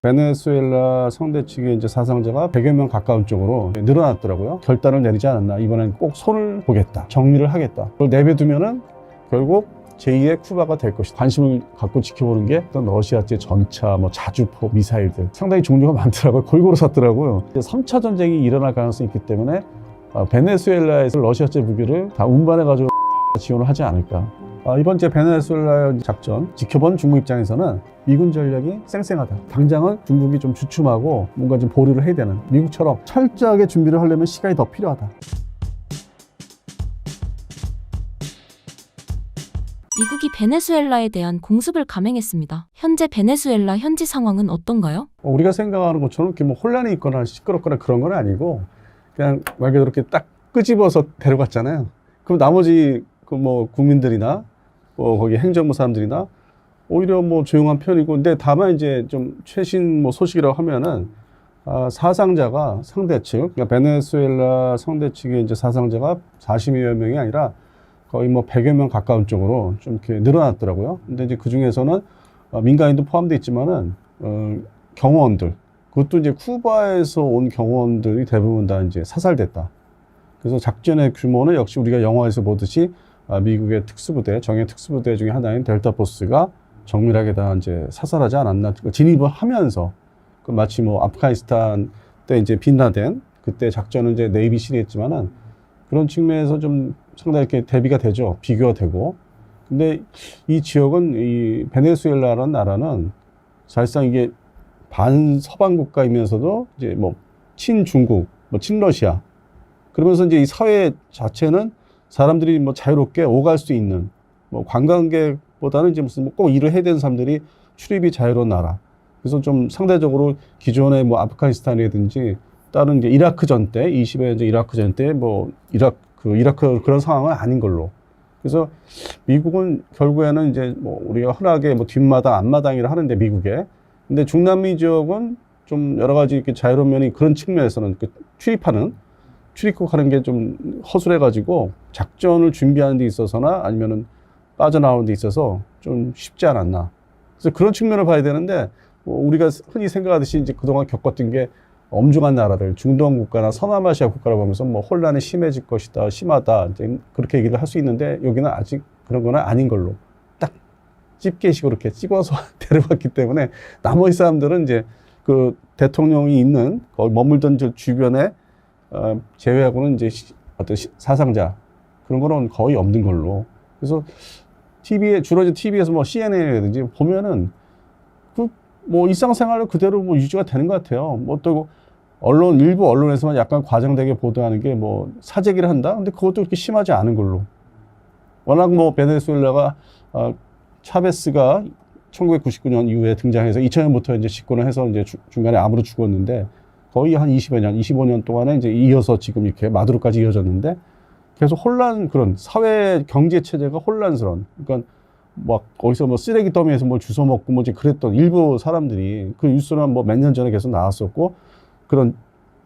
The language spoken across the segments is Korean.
베네수엘라 상대 측의 이제 사상자가 100여 명 가까운 쪽으로 늘어났더라고요. 결단을 내리지 않았나. 이번엔 꼭 손을 보겠다. 정리를 하겠다. 그걸 내버두면은 결국 제2의 쿠바가 될 것이다. 관심을 갖고 지켜보는 게 어떤 러시아제 전차, 자주포, 미사일들 상당히 종류가 많더라고요. 골고루 샀더라고요. 3차 전쟁이 일어날 가능성이 있기 때문에 베네수엘라에서 러시아제 무기를 다 운반해가지고 지원을 하지 않을까. 이번 제 베네수엘라 작전 지켜본 중국 입장에서는 미군 전략이 쌩쌩하다. 당장은 중국이 좀 주춤하고 뭔가 좀 보류를 해야 되는, 미국처럼 철저하게 준비를 하려면 시간이 더 필요하다. 미국이 베네수엘라에 대한 공습을 감행했습니다. 현재 베네수엘라 현지 상황은 어떤가요? 우리가 생각하는 것처럼 이렇게 혼란이 있거나 시끄럽거나 그런 건 아니고 그냥 말 그대로 이렇게 딱 끄집어서 데려갔잖아요. 그럼 나머지 국민들이나 거기 행정부 사람들이나 오히려 조용한 편이고, 근데 다만 이제 좀 최신 소식이라고 하면은 사상자가 상대 측, 그러니까 베네수엘라 상대 측의 이제 사상자가 40여 명이 아니라 거의 100여 명 가까운 쪽으로 좀 이렇게 늘어났더라고요. 근데 이제 그 중에서는 민간인도 포함되어 있지만은 경호원들, 그것도 이제 쿠바에서 온 경호원들이 대부분 다 이제 사살됐다. 그래서 작전의 규모는 역시 우리가 영화에서 보듯이 미국의 특수부대, 정예 특수부대 중에 하나인 델타 포스가 정밀하게 다 이제 사살하지 않았나. 진입을 하면서 마치 아프가니스탄 때 이제 빈라덴 그때 작전은 이제 네이비실이 했지만은 그런 측면에서 좀 상당히 이렇게 대비가 되죠. 비교가 되고. 근데 이 지역은 이 베네수엘라라는 나라는 사실상 이게 반서방 국가이면서도 이제 친중국, 친러시아. 그러면서 이제 이 사회 자체는 사람들이 자유롭게 오갈 수 있는, 관광객보다는 이제 무슨 꼭 일을 해야 되는 사람들이 출입이 자유로운 나라. 그래서 좀 상대적으로 기존의 아프가니스탄이라든지 다른 이제 이라크 전 때, 20여 년 전 이라크 전 때 이라크 그런 상황은 아닌 걸로. 그래서 미국은 결국에는 이제 우리가 흔하게 뒷마당, 앞마당이라 하는데 미국에. 근데 중남미 지역은 좀 여러 가지 이렇게 자유로운 면이 그런 측면에서는 출입국하는 게 좀 허술해가지고 작전을 준비하는 데 있어서나 아니면은 빠져나오는 데 있어서 좀 쉽지 않았나. 그래서 그런 측면을 봐야 되는데 우리가 흔히 생각하듯이 이제 그동안 겪었던 게 엄중한 나라들, 중동 국가나 서남아시아 국가를 보면서 혼란이 심해질 것이다, 심하다, 이제 그렇게 얘기를 할 수 있는데 여기는 아직 그런 건 아닌 걸로 딱 집게식으로 이렇게 찍어서 데려왔기 때문에 나머지 사람들은 이제 그 대통령이 있는 거기 머물던 주변에 제외하고는 이제 어떤 사상자 그런 거는 거의 없는 걸로. 그래서 주로 이제 TV에서 CNN이라든지 보면은 일상생활을 그대로 유지가 되는 것 같아요. 또 일부 언론에서만 약간 과장되게 보도하는 게 사재기를 한다? 근데 그것도 그렇게 심하지 않은 걸로. 워낙 베네수엘라가 차베스가 1999년 이후에 등장해서 2000년부터 이제 집권을 해서 이제 중간에 암으로 죽었는데 거의 한 20여 년, 25년 동안에 이제 이어서 지금 이렇게 마두로까지 이어졌는데 계속 그런 사회 경제 체제가 혼란스러운, 그러니까 어디서 쓰레기 더미에서 주워 먹고 그랬던 일부 사람들이 그 뉴스는 몇 년 전에 계속 나왔었고, 그런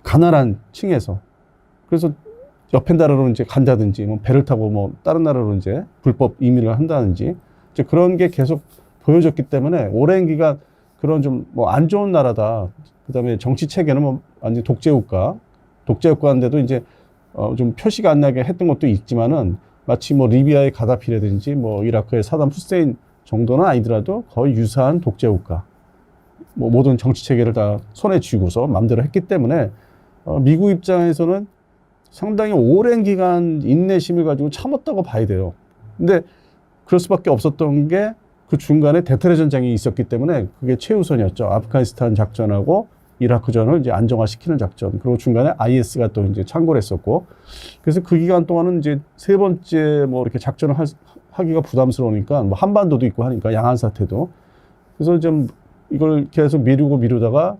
가난한 층에서 그래서 옆에 나라로 이제 간다든지 배를 타고 다른 나라로 이제 불법 이민을 한다든지 이제 그런 게 계속 보여졌기 때문에 오랜 기간 그런 좀 안 좋은 나라다. 그다음에 정치 체계는 완전 독재국가인데도 이제 좀 표시가 안 나게 했던 것도 있지만은 마치 리비아의 가다피라든지 이라크의 사담 후세인 정도는 아니더라도 거의 유사한 독재국가. 모든 정치 체계를 다 손에 쥐고서 마음대로 했기 때문에 미국 입장에서는 상당히 오랜 기간 인내심을 가지고 참았다고 봐야 돼요. 근데 그럴 수밖에 없었던 게 그 중간에 대테러 전쟁이 있었기 때문에 그게 최우선이었죠. 아프가니스탄 작전하고 이라크전을 이제 안정화시키는 작전. 그리고 중간에 IS가 또 이제 창궐 했었고. 그래서 그 기간 동안은 이제 세 번째 이렇게 작전을 하기가 부담스러우니까 한반도도 있고 하니까 양안 사태도. 그래서 좀 이걸 계속 미루다가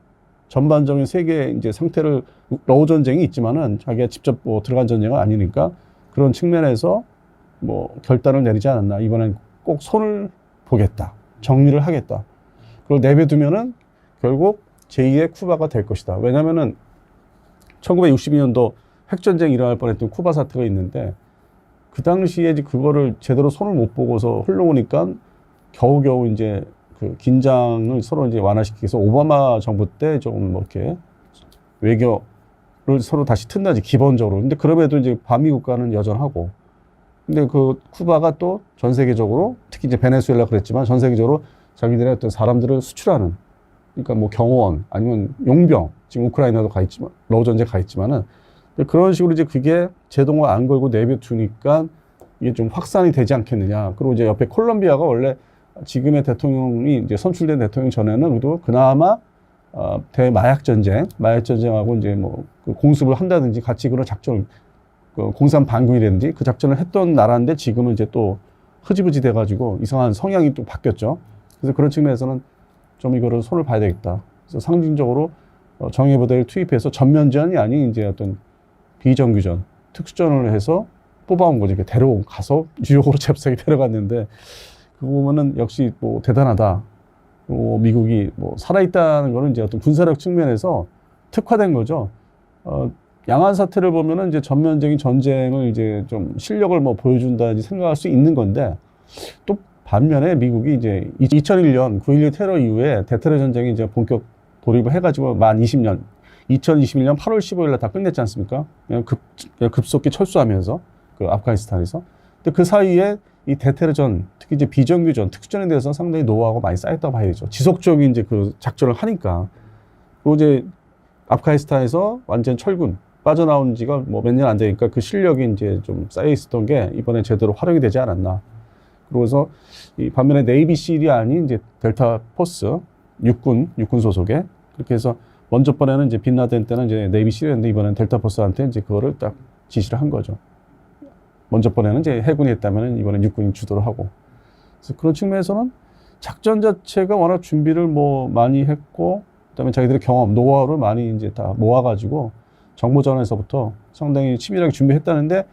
전반적인 세계 이제 상태를 러우 전쟁이 있지만은 자기가 직접 들어간 전쟁은 아니니까 그런 측면에서 결단을 내리지 않았나. 이번엔 꼭 손을 보겠다. 정리를 하겠다. 그걸 내버두면은 결국 제2의 쿠바가 될 것이다. 왜냐면은 1962년도 핵전쟁이 일어날 뻔했던 쿠바 사태가 있는데 그 당시에 그거를 제대로 손을 못 보고서 흘러오니까 겨우겨우 이제 그 긴장을 서로 이제 완화시키기 위해서 오바마 정부 때 좀 뭐 이렇게 외교를 서로 다시 튼다지 기본적으로. 근데 그럼에도 이제 반미 국가는 여전하고. 근데 그 쿠바가 또 전 세계적으로 특히 이제 베네수엘라 그랬지만 전 세계적으로 자기들의 어떤 사람들을 수출하는, 그러니까 뭐 경호원 아니면 용병, 지금 우크라이나도 가 있지만 러우 전쟁 가 있지만은 그런 식으로 이제 그게 제동화 안 걸고 내비두니까 이게 좀 확산이 되지 않겠느냐. 그리고 이제 옆에 콜롬비아가 원래 지금의 대통령이 이제 선출된 대통령 전에는 그래도 그나마 대마약 전쟁하고 이제 뭐 그 공습을 한다든지 같이 그런 작전을 그 공산 반군이라든지 그 작전을 했던 나라인데 지금은 이제 또 흐지부지 돼가지고 이상한 성향이 또 바뀌었죠. 그래서 그런 측면에서는 좀 이거를 손을 봐야 되겠다. 그래서 상징적으로 정예부대를 투입해서 전면전이 아닌 이제 어떤 비정규전, 특수전을 해서 뽑아온 거지. 데려온 가서 뉴욕으로 잽싸게 데려갔는데 그거 보면은 역시 뭐 대단하다. 미국이 뭐 살아있다는 거는 이제 어떤 군사력 측면에서 특화된 거죠. 양안 사태를 보면은 이제 전면적인 전쟁을 이제 좀 실력을 뭐 보여준다든지 생각할 수 있는 건데 또 반면에 미국이 이제 2001년 9.11 테러 이후에 대테러 전쟁이 이제 본격 돌입을 해가지고 만 20년, 2021년 8월 15일날 다 끝냈지 않습니까? 그냥 급속히 철수하면서 그 아프가니스탄에서. 근데 그 사이에 이 대테러전, 특히 이제 비정규전, 특수전에 대해서는 상당히 노하우가 많이 쌓였다고 봐야 되죠. 지속적인 이제 그 작전을 하니까. 그리고 이제 아프가니스탄에서 완전 철군 빠져나온 지가 뭐 몇 년 안 되니까 그 실력이 이제 좀 쌓여 있었던 게 이번에 제대로 활용이 되지 않았나. 그래서 이 반면에 네이비실이 아닌 이제 델타 포스 육군 소속에 그렇게 해서 먼저 번에는 이제 빈라덴 때는 이제 네이비실이었는데 이번엔 델타 포스한테 이제 그거를 딱 지시를 한 거죠. 먼저 번에는 이제 해군이 했다면 이번엔 육군이 주도를 하고. 그래서 그런 측면에서는 작전 자체가 워낙 준비를 뭐 많이 했고 그다음에 자기들의 경험, 노하우를 많이 이제 다 모아가지고 정보전에서부터 상당히 치밀하게 준비했다는데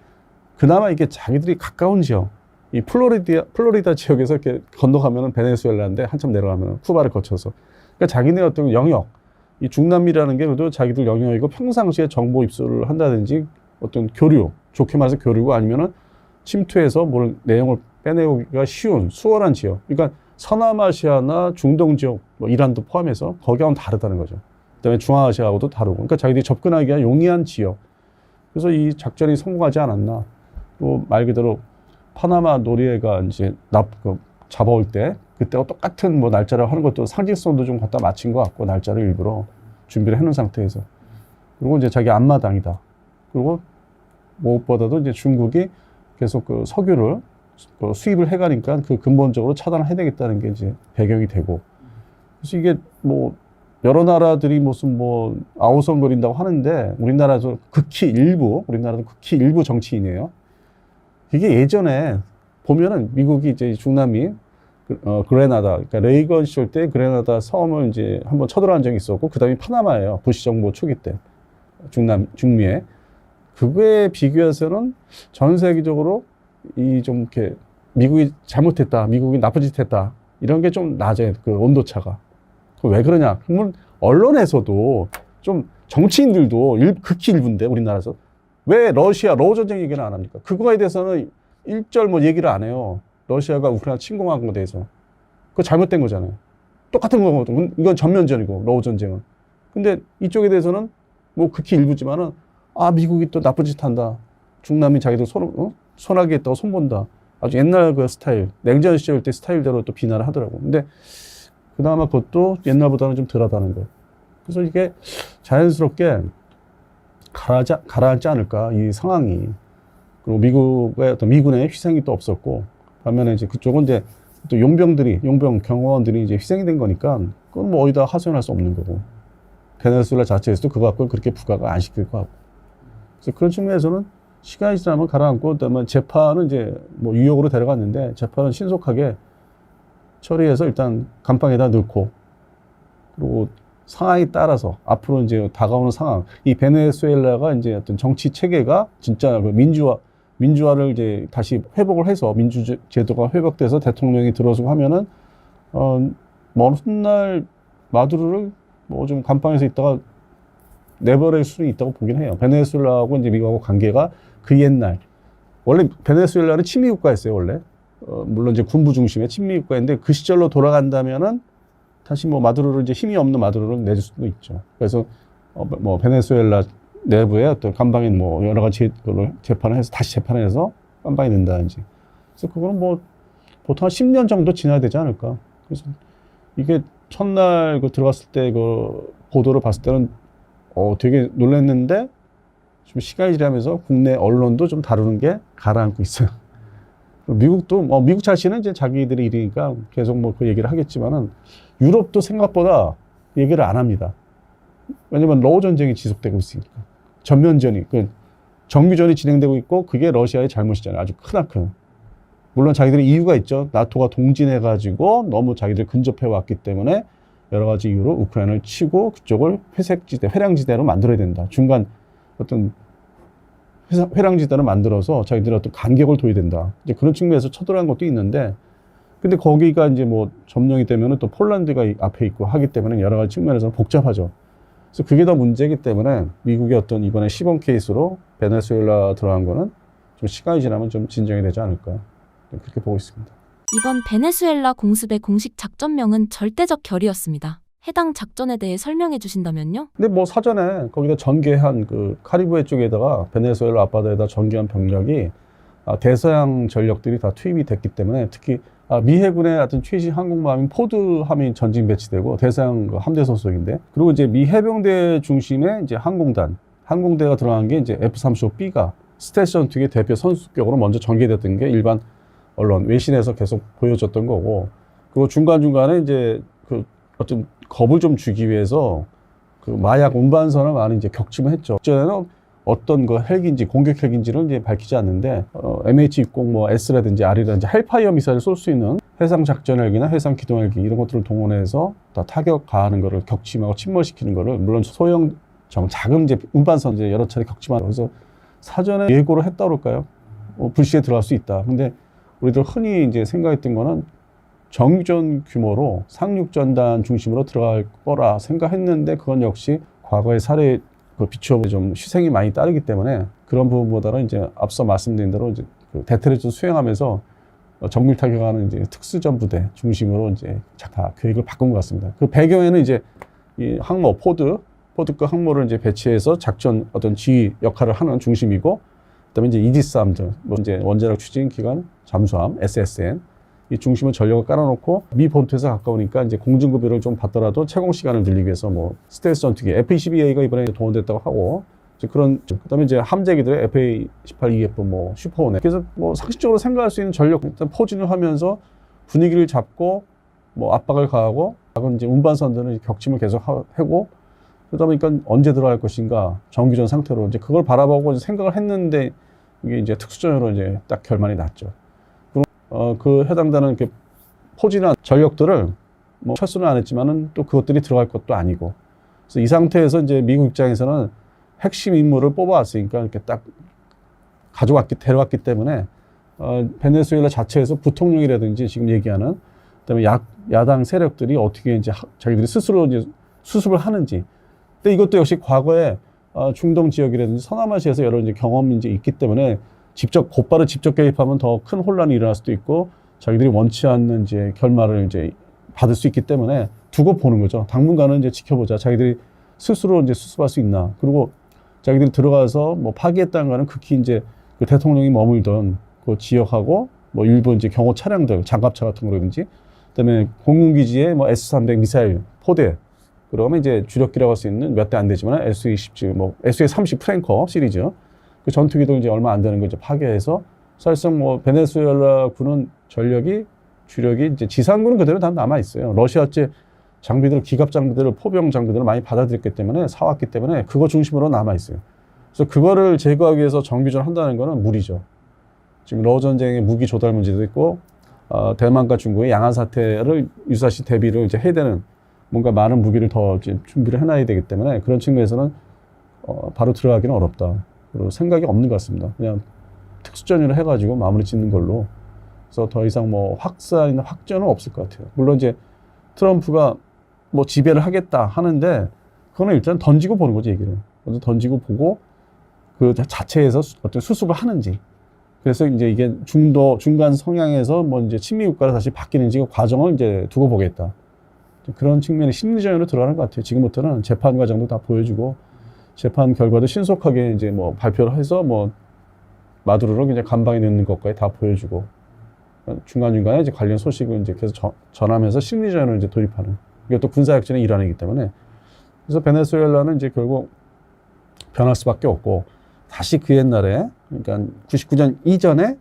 그나마 이게 자기들이 가까운 지역, 이 플로리다 지역에서 이렇게 건너가면은 베네수엘라인데 한참 내려가면은 쿠바를 거쳐서. 그러니까 자기네 어떤 영역, 이 중남미라는 게 그래도 자기들 영역이고 평상시에 정보 입수를 한다든지 어떤 교류, 좋게 말해서 교류고 아니면은 침투해서 뭘 내용을 빼내기가 쉬운, 수월한 지역. 그러니까 서남아시아나 중동 지역, 뭐 이란도 포함해서 거기하고는 다르다는 거죠. 그다음에 중앙아시아하고도 다르고. 그러니까 자기들이 접근하기가 용이한 지역. 그래서 이 작전이 성공하지 않았나. 또 말 그대로 파나마 노리에가 이제 잡아올 때 그때와 똑같은 뭐 날짜를 하는 것도 상징성도 좀 갖다 맞춘 것 같고 날짜를 일부러 준비를 해놓은 상태에서. 그리고 이제 자기 앞마당이다. 그리고 무엇보다도 이제 중국이 계속 그 석유를 수입을 해가니까 그 근본적으로 차단을 해야 되겠다는 게 이제 배경이 되고. 그래서 이게 뭐 여러 나라들이 무슨 뭐 아우성거린다고 하는데 우리나라도 극히 일부 정치인이에요. 이게 예전에 보면은 미국이 이제 중남미 그레나다, 그러니까 레이건 시절 때 그레나다 섬을 이제 한번 쳐들어간 적이 있었고 그다음에 파나마예요. 부시 정부 초기 때 중미에. 그거에 비교해서는 전 세계적으로 이 좀 이렇게 미국이 잘못했다, 미국이 나쁜 짓 했다 이런 게 좀 낮아요. 그 온도차가. 왜 그러냐? 그러면 언론에서도 좀 정치인들도 극히 일부인데 우리나라에서 왜 러우 전쟁 얘기는 안 합니까? 그거에 대해서는 일절 뭐 얘기를 안 해요. 러시아가 우크라이나 침공한 것에 대해서. 그거 잘못된 거잖아요. 똑같은 거거든. 이건 전면전이고 러우 전쟁은. 근데 이쪽에 대해서는 뭐 극히 일부지만은 미국이 또 나쁜 짓 한다. 중남미 자기들 손하게 했다고 손본다. 아주 옛날 그 스타일, 냉전 시절 때 스타일대로 또 비난을 하더라고. 근데 그나마 그것도 옛날보다는 좀 덜하다는 거예요. 그래서 이게 자연스럽게 가라앉지 않을까, 이 상황이. 그리고 미국의 어떤 미군의 희생이 또 없었고, 반면에 이제 그쪽은 이제 또 용병 경호원들이 이제 희생이 된 거니까, 그건 뭐 어디다 하소연할 수 없는 거고. 베네수엘라 자체에서도 그거 갖고 그렇게 부각을 안 시킬 거 같고. 그래서 그런 측면에서는 시간이 지나면 가라앉고, 그다음에 재판은 이제 뭐 유역으로 데려갔는데, 재판은 신속하게 처리해서 일단 감방에다 넣고, 그리고 상황에 따라서 앞으로 이제 다가오는 상황, 이 베네수엘라가 이제 어떤 정치 체계가 진짜 그 민주화를 이제 다시 회복을 해서 민주 제도가 회복돼서 대통령이 들어서고 하면은 먼 훗날 마두로를 뭐 좀 감방에서 있다가 내버릴 수는 있다고 보긴 해요. 베네수엘라하고 이제 미국하고 관계가 그 옛날, 원래 베네수엘라는 친미 국가였어요. 원래 물론 이제 군부 중심의 친미 국가인데 그 시절로 돌아간다면은 다시 뭐 마두로를 이제 힘이 없는 마두로를 내줄 수도 있죠. 그래서 뭐 베네수엘라 내부에 어떤 감방인 뭐 여러 가지 재판을 해서 다시 재판을 해서 감방이 된다든지. 그래서 그거는 뭐 보통 한 10년 정도 지나야 되지 않을까. 그래서 이게 첫날 그 들어갔을 때 그 보도를 봤을 때는 되게 놀랐는데 좀 시간이 지나면서 국내 언론도 좀 다루는 게 가라앉고 있어요. 미국도 미국 자신은 이제 자기들의 일이니까 계속 뭐 그 얘기를 하겠지만은 유럽도 생각보다 얘기를 안 합니다. 왜냐면 러우 전쟁이 지속되고 있으니까. 전면전이 정규전이 진행되고 있고 그게 러시아의 잘못이잖아요. 아주 크나큰. 물론 자기들의 이유가 있죠. 나토가 동진해가지고 너무 자기들 근접해 왔기 때문에 여러 가지 이유로 우크라이나를 치고 그쪽을 회색지대, 회량지대로 만들어야 된다. 중간 어떤 회량지대를 만들어서 자기들의 어떤 간격을 둬야 된다. 이제 그런 측면에서 쳐들어간 것도 있는데, 근데 거기가 이제 뭐 점령이 되면은 또 폴란드가 앞에 있고 하기 때문에 여러 가지 측면에서 복잡하죠. 그래서 그게 더 문제이기 때문에 미국의 어떤 이번에 시범 케이스로 베네수엘라 들어간 거는 좀 시간이 지나면 좀 진정이 되지 않을까. 그렇게 보고 있습니다. 이번 베네수엘라 공습의 공식 작전명은 절대적 결이었습니다. 해당 작전에 대해 설명해 주신다면요? 근데 뭐 사전에 거기다 전개한 그 카리브해 쪽에다가 베네수엘라 앞바다에다 전개한 병력이 대서양 전력들이 다 투입이 됐기 때문에 특히 미 해군의 어떤 최신 항공모함인 포드함이 전진 배치되고 대서양 그 함대 소속인데, 그리고 이제 미 해병대 중심의 이제 항공대가 들어간 게 이제 F-35B가 스텔스 전투기의 대표 선수격으로 먼저 전개됐던 게 일반 언론 외신에서 계속 보여줬던 거고, 그리고 중간중간에 이제 그 어떤 겁을 좀 주기 위해서 그 마약 운반선을 많이 이제 격침을 했죠. 전에는 어떤 그 헬기인지 공격 헬기인지를 이제 밝히지 않는데 MH-60 뭐 S라든지 R이라든지 헬파이어 미사일을 쏠 수 있는 해상 작전 헬기나 해상 기동 헬기 이런 것들을 동원해서 다 타격 가하는 거를 격침하고 침몰시키는 거를, 물론 소형 작은 이제 운반선 이제 여러 차례 격침하고, 그래서 사전에 예고를 했다 그럴까요? 불시에 들어갈 수 있다. 근데 우리들 흔히 이제 생각했던 거는 정규전 규모로 상륙전단 중심으로 들어갈 거라 생각했는데, 그건 역시 과거의 사례에 비추어 좀 희생이 많이 따르기 때문에 그런 부분보다는 이제 앞서 말씀드린 대로 이제 그 대테러리즘 수행하면서 정밀 타격하는 이제 특수전 부대 중심으로 이제 다 계획을 바꾼 것 같습니다. 그 배경에는 이제 이 항모 포드급 항모를 이제 배치해서 작전 어떤 지휘 역할을 하는 중심이고, 그다음에 이제 이지스함들, 뭐 이제 원자력 추진 기관 잠수함 SSN 이 중심은 전력을 깔아놓고 미 본토에서 가까우니까 이제 공중급유를 좀 받더라도 채공 시간을 늘리기 위해서 뭐 스텔스 전투기 F-22A가 이번에 동원됐다고 하고, 이제 그다음에 이제 함재기들의 FA-18EF 뭐 슈퍼호넷. 그래서 뭐 상식적으로 생각할 수 있는 전력 일단 포진을 하면서 분위기를 잡고 뭐 압박을 가하고, 작은 이제 운반선들은 격침을 계속 하고, 그러다 보니까 언제 들어갈 것인가 정규전 상태로 이제 그걸 바라보고 이제 생각을 했는데, 이게 이제 특수전으로 이제 딱 결말이 났죠. 그 해당되는 이렇게 포진한 전력들을 뭐 철수는 안 했지만은 또 그것들이 들어갈 것도 아니고, 그래서 이 상태에서 이제 미국 입장에서는 핵심 인물을 뽑아왔으니까 이렇게 딱 데려왔기 때문에 베네수엘라 자체에서 부통령이라든지 지금 얘기하는, 그다음에 야당 세력들이 어떻게 이제 자기들이 스스로 이제 수습을 하는지. 근데 이것도 역시 과거에 중동 지역이라든지 서남아시아에서 여러 이제 경험이 이제 있기 때문에 곧바로 직접 개입하면 더 큰 혼란이 일어날 수도 있고 자기들이 원치 않는 이제 결말을 이제 받을 수 있기 때문에 두고 보는 거죠. 당분간은 이제 지켜보자. 자기들이 스스로 이제 수습할 수 있나. 그리고 자기들이 들어가서 뭐 파기했다는 거는 극히 이제 그 대통령이 머물던 그 지역하고 뭐 일부 이제 경호 차량들, 장갑차 같은 거라든지, 그다음에 공군기지에 뭐 S-300 미사일 포대, 그러면 이제 주력기라고 할 수 있는 몇 대 안 되지만 SU-27, 뭐 SU-30 프랭커 시리즈 그 전투기도 이제 얼마 안 되는 거 이제 파괴해서 사실상 뭐 베네수엘라 군은 주력이 이제 지상군은 그대로 다 남아 있어요. 러시아제 장비들, 기갑 장비들을, 포병 장비들을 많이 받아들였기 때문에, 사왔기 때문에 그거 중심으로 남아 있어요. 그래서 그거를 제거하기 위해서 정규전 한다는 거는 무리죠. 지금 러우 전쟁의 무기 조달 문제도 있고, 대만과 중국의 양안 사태를 유사시 대비를 이제 해야 되는, 뭔가 많은 무기를 더 이제 준비를 해놔야 되기 때문에 그런 측면에서는 바로 들어가기는 어렵다. 그리고 생각이 없는 것 같습니다. 그냥 특수전으로 해가지고 마무리 짓는 걸로. 그래서 더 이상 뭐 확산이나 확전은 없을 것 같아요. 물론 이제 트럼프가 뭐 지배를 하겠다 하는데, 그거는 일단 던지고 보는 거지, 얘기를. 먼저 던지고 보고 그 자체에서 어떤 수습을 하는지. 그래서 이제 이게 중간 성향에서 뭐 이제 친미 국가로 다시 바뀌는지 그 과정을 이제 두고 보겠다. 그런 측면이 심리전으로 들어가는 것 같아요. 지금부터는 재판 과정도 다 보여주고 재판 결과도 신속하게 이제 뭐 발표를 해서 뭐 마두로를 이제 감방에 넣는 것까지 다 보여주고 중간중간에 이제 관련 소식을 이제 계속 전하면서 심리전을 이제 도입하는 이게 또 군사약전의 일환이기 때문에 그래서 베네수엘라는 이제 결국 변할 수밖에 없고 다시 그 옛날에 그러니까 99년 이전에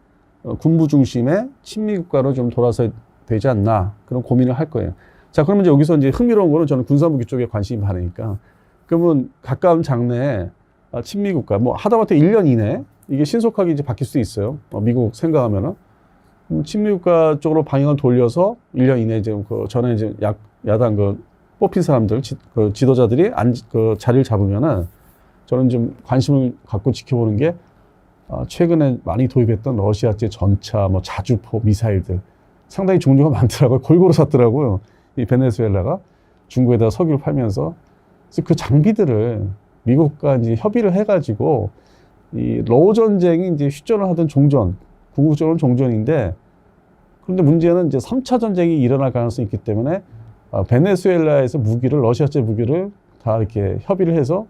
군부 중심의 친미 국가로 좀 돌아서야 되지 않나 그런 고민을 할 거예요. 자, 그러면 이제 여기서 이제 흥미로운 거는 저는 군사무기 쪽에 관심이 많으니까 그러면 가까운 장래에 친미 국가 뭐 하다못해 1년 이내 이게 신속하게 이제 바뀔 수 있어요. 미국 생각하면은 친미 국가 쪽으로 방향을 돌려서 1년 이내 이제 그 전에 이제 야당 그 뽑힌 사람들 그 지도자들이 그 자리를 잡으면은 저는 좀 관심을 갖고 지켜보는 게 최근에 많이 도입했던 러시아제 전차, 뭐 자주포, 미사일들 상당히 종류가 많더라고요. 골고루 샀더라고요. 이 베네수엘라가 중국에다가 석유를 팔면서 그래서 그 장비들을 미국과 이제 협의를 해가지고 이 러우 전쟁이 이제 휴전을 하던 종전, 궁극적으로는 종전인데 그런데 문제는 이제 3차 전쟁이 일어날 가능성이 있기 때문에 베네수엘라에서 무기를 러시아제 무기를 다 이렇게 협의를 해서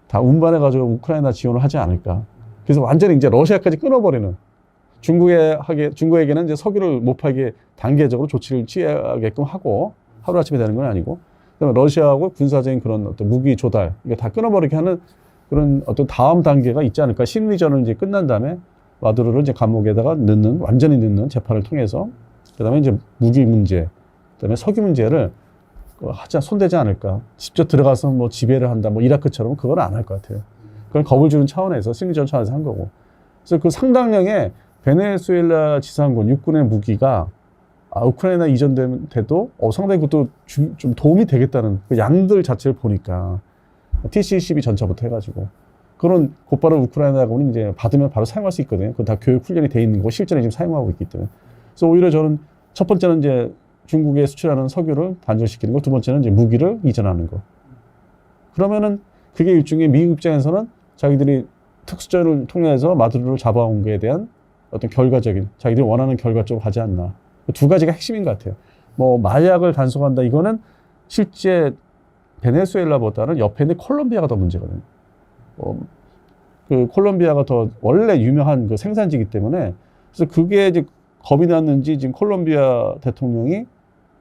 다 운반해가지고 우크라이나 지원을 하지 않을까. 그래서 완전히 이제 러시아까지 끊어버리는 중국에게는 이제 석유를 못 팔게 단계적으로 조치를 취하게끔 하고 하루아침에 되는 건 아니고 그다음에 러시아하고 군사적인 그런 어떤 무기 조달 이거 다 끊어버리게 하는 그런 어떤 다음 단계가 있지 않을까. 심리전은 이제 끝난 다음에 마두로를 이제 감옥에다가 완전히 넣는 재판을 통해서 그다음에 이제 무기 문제, 그다음에 석유 문제를 손대지 않을까. 직접 들어가서 뭐 지배를 한다, 뭐 이라크처럼 그건 안 할 것 같아요. 그걸 겁을 주는 차원에서 심리전 차원에서 한 거고. 그래서 그 상당량의 베네수엘라 지상군 육군의 무기가 우크라이나 이전돼도 상당히 그것도 좀 도움이 되겠다는 그 양들 자체를 보니까 TC-12 전차부터 해가지고 그런 곧바로 우크라이나군이 이제 받으면 바로 사용할 수 있거든요. 그건 다 교육 훈련이 돼 있는 거고 실전에 지금 사용하고 있기 때문에. 그래서 오히려 저는 첫 번째는 이제 중국에 수출하는 석유를 단절시키는 거, 두 번째는 이제 무기를 이전하는 거. 그러면은 그게 일종의 미국 입장에서는 자기들이 특수전을 통해서 마두로를 잡아온 거에 대한 어떤 결과적인 자기들이 원하는 결과 쪽으로 가지 않나. 두 가지가 핵심인 것 같아요. 뭐 마약을 단속한다 이거는 실제 베네수엘라보다는 옆에 있는 콜롬비아가 더 문제거든요. 그 콜롬비아가 더 원래 유명한 그 생산지이기 때문에 그래서 그게 이제 겁이 났는지 지금 콜롬비아 대통령이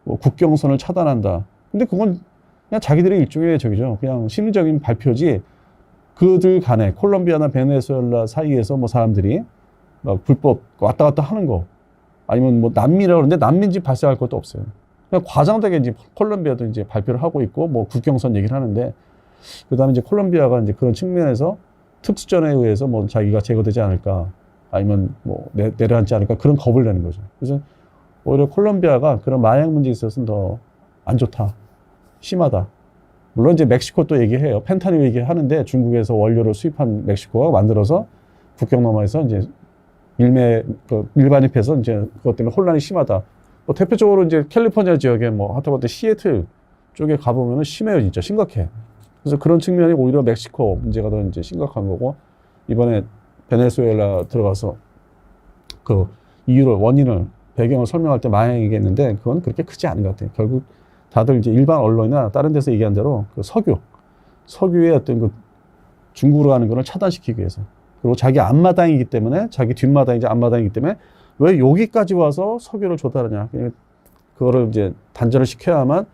뭐 국경선을 차단한다. 근데 그건 그냥 자기들의 일종의 그냥 심리적인 발표지 그들 간에 콜롬비아나 베네수엘라 사이에서 뭐 사람들이 막 불법 왔다 갔다 하는 거 아니면 뭐 난민이라고 그러는데 난민지 발생할 것도 없어요. 그냥 과장되게 이제 콜롬비아도 이제 발표를 하고 있고 뭐 국경선 얘기를 하는데 그다음에 이제 콜롬비아가 이제 그런 측면에서 특수전에 의해서 뭐 자기가 제거되지 않을까 아니면 뭐 내려앉지 않을까 그런 겁을 내는 거죠. 그래서 오히려 콜롬비아가 그런 마약 문제에 있어서는 더 안 좋다, 심하다. 물론 이제 멕시코 또 얘기해요. 펜타닐 얘기하는데 중국에서 원료를 수입한 멕시코가 만들어서 국경 너머에서 이제 밀반입해서 이제 그것 때문에 혼란이 심하다. 뭐 대표적으로 이제 캘리포니아 지역에 뭐 하다못해 시애틀 쪽에 가보면은 심해요, 진짜 심각해. 그래서 그런 측면이 오히려 멕시코 문제가 더 이제 심각한 거고 이번에 베네수엘라 들어가서 그 이유를 원인을 배경을 설명할 때 마약 얘기했는데 그건 그렇게 크지 않은 것 같아요. 결국 다들 이제 일반 언론이나 다른 데서 얘기한 대로 그 석유의 어떤 그 중국으로 가는 거를 차단시키기 위해서 그리고 자기 앞마당이기 때문에 자기 뒷마당이지 앞마당이기 때문에 왜 여기까지 와서 석유를 조달하냐 그거를 이제 단절을 시켜야만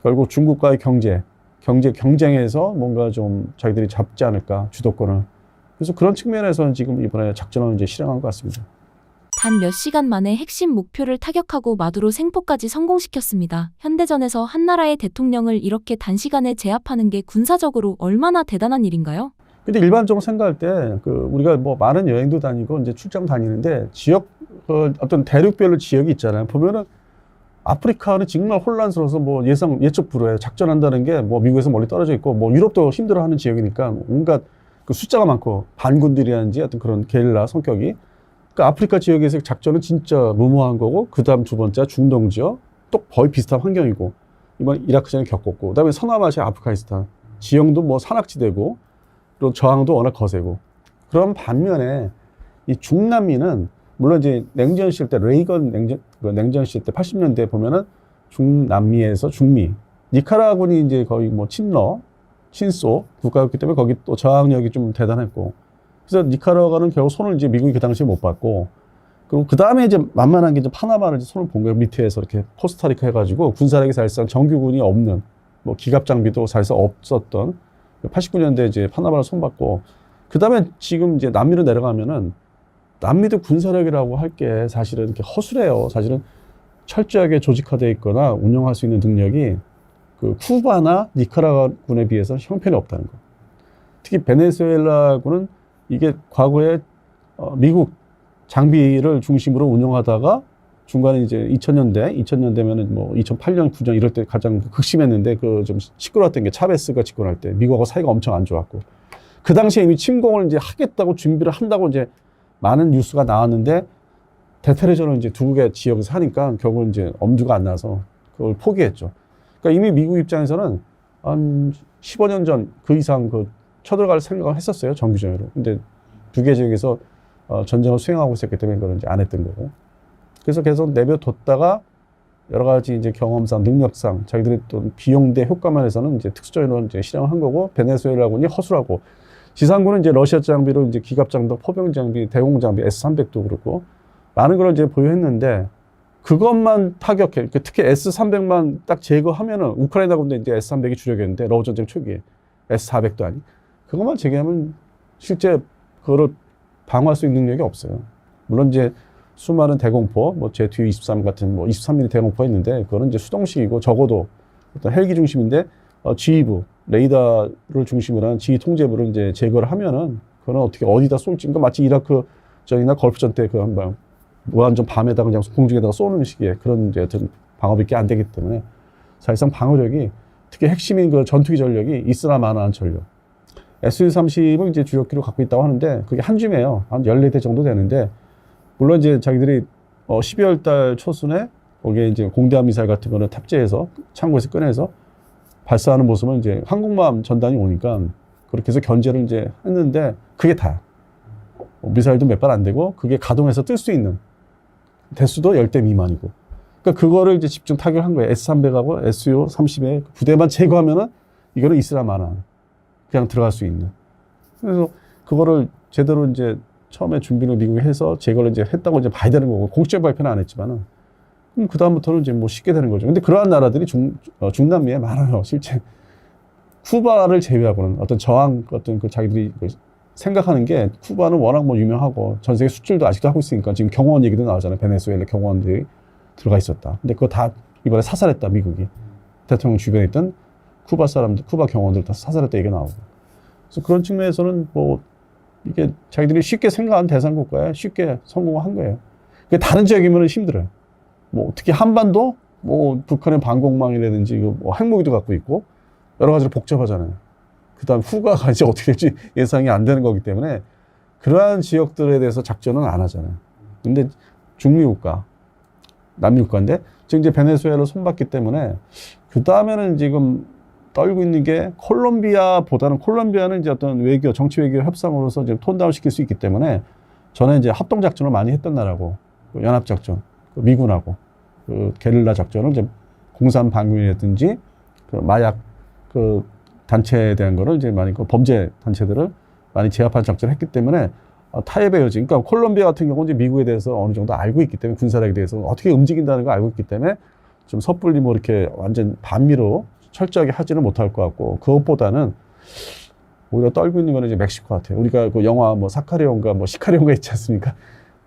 결국 중국과의 경쟁에서 뭔가 좀 자기들이 잡지 않을까 주도권을 그래서 그런 측면에서는 지금 이번에 작전을 이제 실행한 것 같습니다. 단 몇 시간 만에 핵심 목표를 타격하고 마두로 생포까지 성공시켰습니다. 현대전에서 한 나라의 대통령을 이렇게 단시간에 제압하는 게 군사적으로 얼마나 대단한 일인가요? 근데 일반적으로 생각할 때 우리가 뭐 많은 여행도 다니고 이제 출장 다니는데 지역 어떤 대륙별로 지역이 있잖아요. 보면은 아프리카는 정말 혼란스러워서 뭐 예측 불허해 작전한다는 게 뭐 미국에서 멀리 떨어져 있고 뭐 유럽도 힘들어하는 지역이니까 온갖 그 숫자가 많고 반군들이라든지 어떤 그런 게릴라 성격이 그러니까 아프리카 지역에서 작전은 진짜 무모한 거고 그다음 두 번째 중동 지역 또 거의 비슷한 환경이고 이번 이라크전에 겪었고 그다음에 서남아시아 아프가니스탄 지형도 뭐 산악지대고 또 저항도 워낙 거세고 그런 반면에 이 중남미는 물론 이제 냉전 시절 때 레이건 냉전 시절 때 80년대 보면은 중남미에서 중미 니카라과는 이제 거의 뭐 친소 국가였기 때문에 거기 또 저항력이 좀 대단했고 그래서 니카라과는 결국 손을 이제 미국이 그 당시에 못 받고 그리고 그 다음에 이제 만만한 게 이제 파나마를 이제 손을 본 거예요. 밑에서 이렇게 코스타리카 해가지고 군사력이 사실상 정규군이 없는 뭐 기갑 장비도 사실상 없었던 89년대 이제 파나마를 손받고 그 다음에 지금 이제 남미로 내려가면은 남미도 군사력이라고 할 게 사실은 이렇게 허술해요. 사실은 철저하게 조직화되어 있거나 운영할 수 있는 능력이 그 쿠바나 니카라과군에 비해서 형편이 없다는 거. 특히 베네수엘라군은 이게 과거에 미국 장비를 중심으로 운영하다가 중간에 이제 2000년대면은 뭐 2008년, 9년 이럴 때 가장 극심했는데 그 좀 시끄러웠던 게 차베스가 집권할 때 미국하고 사이가 엄청 안 좋았고 그 당시에 이미 침공을 이제 하겠다고 준비를 한다고 이제 많은 뉴스가 나왔는데 대테레전을 이제 두 개의 지역에서 하니까 결국은 이제 엄두가 안 나서 그걸 포기했죠. 그러니까 이미 미국 입장에서는 한 15년 전 그 이상 그 쳐들어갈 생각을 했었어요. 정규전으로. 근데 두 개 지역에서 전쟁을 수행하고 있었기 때문에 그걸 이제 안 했던 거고. 그래서 계속 내버려뒀다가 여러 가지 이제 경험상, 능력상 자기들이 또 비용 대 효과만 해서는 이제 특수전으로 이제 실행을 한 거고 베네수엘라군이 허술하고 지상군은 이제 러시아 장비로 이제 기갑 장비, 포병 장비, 대공 장비, S-300도 그렇고 많은 걸 이제 보유했는데 그것만 타격해. 특히 S-300만 딱 제거하면은 우크라이나 군대 이제 S-300이 주력이었는데 러우 전쟁 초기에 S-400도 아니. 그것만 제거하면 실제 그거를 방어할 수 있는 능력이 없어요. 물론 이제 수많은 대공포, 뭐 ZU-23 같은 뭐 23mm 대공포가 있는데 그거는 이제 수동식이고 적어도 어떤 헬기 중심인데 지휘부, 레이더를 중심으로 한 지휘 통제부를 이제 제거를 하면은 그거는 어떻게 어디다 쏠지. 그러니까 마치 이라크 전이나 걸프전 때 그 한방 무한정 밤에다가 그냥 공중에다가 쏘는 식의 그런 이제 어떤 방어밖에 안 되기 때문에 사실상 방어력이 특히 핵심인 그 전투기 전력이 있으나 마나한 전력. SU-30을 이제 주력기로 갖고 있다고 하는데 그게 한 줌이에요. 한 14대 정도 되는데 물론 이제 자기들이 12월 달 초순에 거기에 이제 공대함 미사일 같은 거는 탑재해서 창고에서 꺼내서 발사하는 모습은 이제 항공모함 전단이 오니까 그렇게 해서 견제를 이제 했는데 그게 다야. 미사일도 몇 발 안 되고 그게 가동해서 뜰 수 있는 대수도 10대 미만이고. 그러니까 그거를 이제 집중 타격한 거예요. S-300하고 SU-30의 부대만 제거하면은 이거는 있으나 마나 그냥 들어갈 수 있는. 그래서 그거를 제대로 이제 처음에 준비를 미국이 해서 제거를 이제 했다고 이제 봐야 되는 거고 공식적 발표는 안 했지만은 그럼 그 다음부터는 이제 뭐 쉽게 되는 거죠. 근데 그러한 나라들이 중남미에 많아요. 실제 쿠바를 제외하고는 어떤 저항 어떤 그 자기들이 생각하는 게 쿠바는 워낙 뭐 유명하고 전 세계 수출도 아직도 하고 있으니까 지금 경호원 얘기도 나오잖아요. 베네수엘라 경호원들이 들어가 있었다. 근데 그거 다 이번에 사살했다 미국이. 대통령 주변에 있던 쿠바 사람들, 쿠바 경호원들 다 사살했다 얘기가 나오고. 그래서 그런 측면에서는 뭐 이게 자기들이 쉽게 생각한 대상 국가에 쉽게 성공한 거예요. 그게 다른 지역이면 힘들어요. 뭐 특히 한반도, 뭐 북한의 방공망이라든지 뭐 핵무기도 갖고 있고 여러 가지로 복잡하잖아요. 그다음 후가가 이제 어떻게 될지 예상이 안 되는 거기 때문에 그러한 지역들에 대해서 작전은 안 하잖아요. 근데 중미 국가, 남미 국가인데 지금 이제 베네수엘라 손봤기 때문에 그 다음에는 지금 떨고 있는 게 콜롬비아보다는 콜롬비아는 이제 어떤 외교, 정치 외교 협상으로서 지금 톤다운 시킬 수 있기 때문에 전에 이제 합동 작전을 많이 했던 나라고 연합 작전, 미군하고 그 게릴라 작전을 이제 공산 반군이라든지 그 마약 그 단체에 대한 거를 이제 많이 그 범죄 단체들을 많이 제압한 작전을 했기 때문에 타협의 여지. 그러니까 콜롬비아 같은 경우는 이제 미국에 대해서 어느 정도 알고 있기 때문에 군사력에 대해서 어떻게 움직인다는 걸 알고 있기 때문에 좀 섣불리 뭐 이렇게 완전 반미로 철저하게 하지는 못할 것 같고 그것보다는 오히려 떨고 있는 거는 이제 멕시코 같아요. 우리가 그 영화 뭐 사카리온가 뭐 시카리온가 있지 않습니까?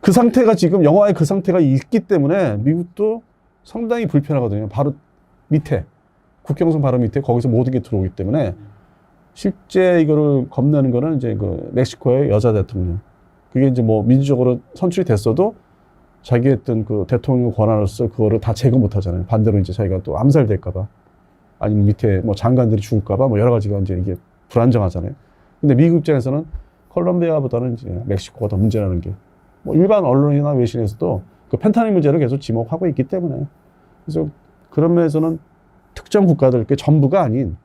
그 상태가 지금 영화에 그 상태가 있기 때문에 미국도 상당히 불편하거든요. 바로 밑에 국경선 바로 밑에 거기서 모든 게 들어오기 때문에 실제 이거를 겁내는 거는 이제 그 멕시코의 여자 대통령. 그게 이제 뭐 민주적으로 선출이 됐어도 자기 했던 그 대통령 권한으로서 그거를 다 제거 못 하잖아요. 반대로 이제 자기가 또 암살될까봐 아니면 밑에 뭐 장관들이 죽을까봐 뭐 여러 가지가 이제 이게 불안정하잖아요. 근데 미국 입장에서는 콜롬비아보다는 이제 멕시코가 더 문제라는 게 뭐 일반 언론이나 외신에서도 그 펜타닐 문제를 계속 지목하고 있기 때문에 그래서 그런 면에서는 특정 국가들, 그 전부가 아닌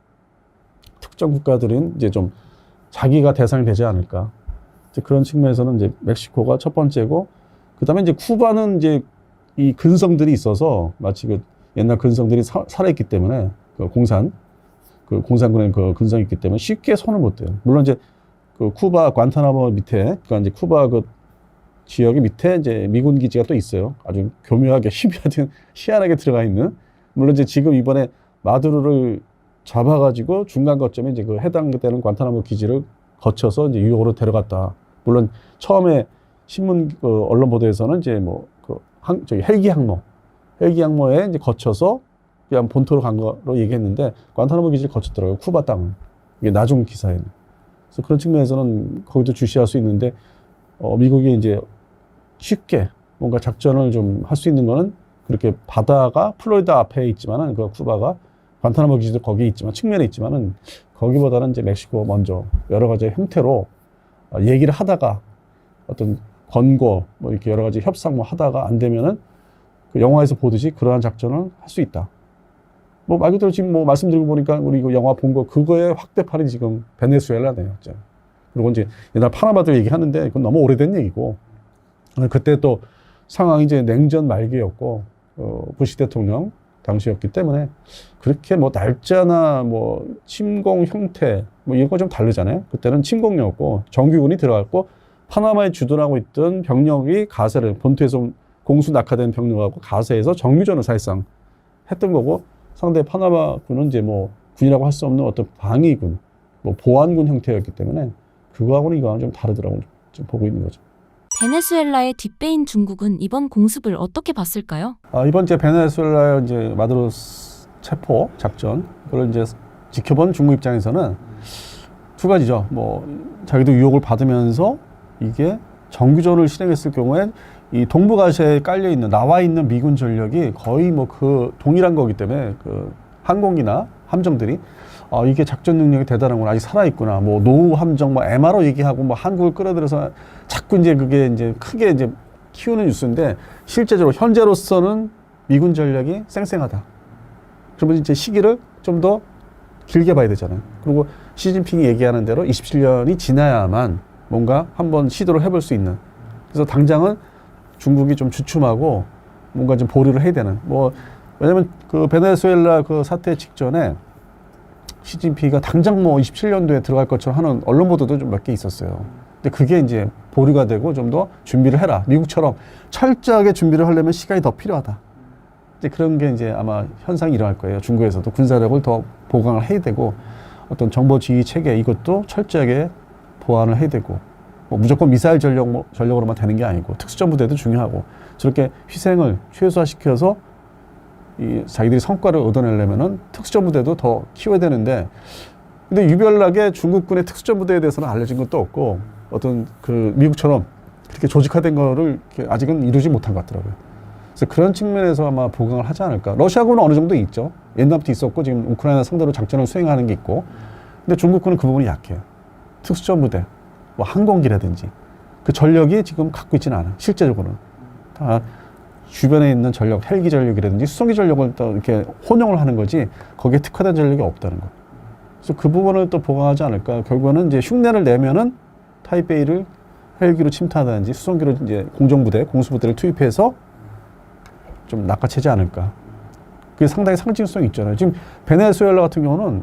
특정 국가들은 이제 좀 자기가 대상이 되지 않을까. 이제 그런 측면에서는 이제 멕시코가 첫 번째고, 그다음에 이제 쿠바는 이제 이 근성들이 있어서 마치 그 옛날 근성들이 살아있기 때문에 그 공산군의 그 근성이 있기 때문에 쉽게 손을 못 대요. 물론 이제 그 쿠바 관타나모 밑에, 그러니까 이제 쿠바 그 지역의 밑에 이제 미군 기지가 또 있어요. 아주 교묘하게 희한하게 들어가 있는. 물론 이제 지금 이번에 마두로를 잡아가지고 중간 거점에 이제 그 해당되는 관타나모 기지를 거쳐서 이제 뉴욕으로 데려갔다. 물론 처음에 신문 언론 보도에서는 이제 뭐 저기 헬기 항모에 이제 거쳐서 그냥 본토로 간 거로 얘기했는데 관타나모 기지를 거쳤더라고요. 쿠바 땅은. 이게 나중 기사에는. 그래서 그런 측면에서는 거기도 주시할 수 있는데 미국이 이제 쉽게 뭔가 작전을 좀 할 수 있는 거는 그렇게 바다가 플로리다 앞에 있지만은 그 쿠바가 관타나모 기지도 거기에 있지만 측면에 있지만은 거기보다는 이제 멕시코 먼저 여러 가지 형태로 얘기를 하다가 어떤 권고 뭐 이렇게 여러 가지 협상 뭐 하다가 안 되면은 그 영화에서 보듯이 그러한 작전을 할 수 있다. 뭐 말 그대로 지금 뭐 말씀드리고 보니까 우리 그 영화 본 거 그거의 확대판이 지금 베네수엘라네요. 진짜. 그리고 이제 옛날 파나마도 얘기하는데 그건 너무 오래된 얘기고 그때 또 상황이 이제 냉전 말기였고 부시 대통령 당시였기 때문에 그렇게 뭐 날짜나 뭐 침공 형태 뭐 이런 거 좀 다르잖아요. 그때는 침공이었고 정규군이 들어갔고 파나마에 주둔하고 있던 병력이 가세를 본토에서 공수 낙하된 병력하고 가세해서 정규전을 사실상 했던 거고 상대 파나마군은 이제 뭐 군이라고 할 수 없는 어떤 방위군, 뭐 보안군 형태였기 때문에 그거하고는 이거는 좀 다르더라고요. 지금 보고 있는 거죠. 베네수엘라의 뒷배인 중국은 이번 공습을 어떻게 봤을까요? 이번 이제 베네수엘라의 이제 마두로 체포 작전 그걸 이제 지켜본 중국 입장에서는 두 가지죠. 뭐 자기도 유혹을 받으면서 이게 정규전을 실행했을 경우에 이 동북아시아에 깔려 있는 나와 있는 미군 전력이 거의 뭐 그 동일한 거기 때문에 그 항공기나 함정들이 이게 작전 능력이 대단하구나, 아직 살아있구나. 뭐 노후 함정, 뭐 MRO 얘기하고 뭐 한국을 끌어들여서 자꾸 이제 그게 이제 크게 이제 키우는 뉴스인데 실제적으로 현재로서는 미군 전력이 쌩쌩하다. 그러면 이제 시기를 좀 더 길게 봐야 되잖아요. 그리고 시진핑이 얘기하는 대로 27년이 지나야만 뭔가 한번 시도를 해볼 수 있는. 그래서 당장은 중국이 좀 주춤하고 뭔가 좀 보류를 해야 되는. 뭐 왜냐면 그 베네수엘라 그 사태 직전에 시진핑이가 당장 뭐 27년도에 들어갈 것처럼 하는 언론 보도도 좀 몇 개 있었어요. 근데 그게 이제 보류가 되고 좀 더 준비를 해라. 미국처럼 철저하게 준비를 하려면 시간이 더 필요하다. 이제 그런 게 이제 아마 현상이 일어날 거예요. 중국에서도 군사력을 더 보강을 해야 되고 어떤 정보 지휘 체계 이것도 철저하게 보완을 해야 되고 뭐 무조건 미사일 전력으로만 되는 게 아니고 특수전부대도 중요하고 저렇게 희생을 최소화시켜서 이 자기들이 성과를 얻어내려면은 특수전부대도 더 키워야 되는데 근데 유별나게 중국군의 특수전부대에 대해서는 알려진 것도 없고 어떤 그 미국처럼 그렇게 조직화된 거를 아직은 이루지 못한 것 같더라고요. 그래서 그런 측면에서 아마 보강을 하지 않을까. 러시아군은 어느 정도 있죠. 옛날부터 있었고 지금 우크라이나 상대로 작전을 수행하는 게 있고 근데 중국군은 그 부분이 약해요. 특수전부대, 뭐 항공기라든지 그 전력이 지금 갖고 있지는 않아요. 실제적으로는 다 주변에 있는 전력, 헬기 전력이라든지 수송기 전력을 또 이렇게 혼용을 하는 거지 거기에 특화된 전력이 없다는 거. 그래서 그 부분을 또 보강하지 않을까. 결국은 이제 흉내를 내면은 타이베이를 헬기로 침투하든지 수송기로 이제 공정부대, 공수부대를 투입해서 좀 낚아채지 않을까. 그게 상당히 상징성이 있잖아요. 지금 베네수엘라 같은 경우는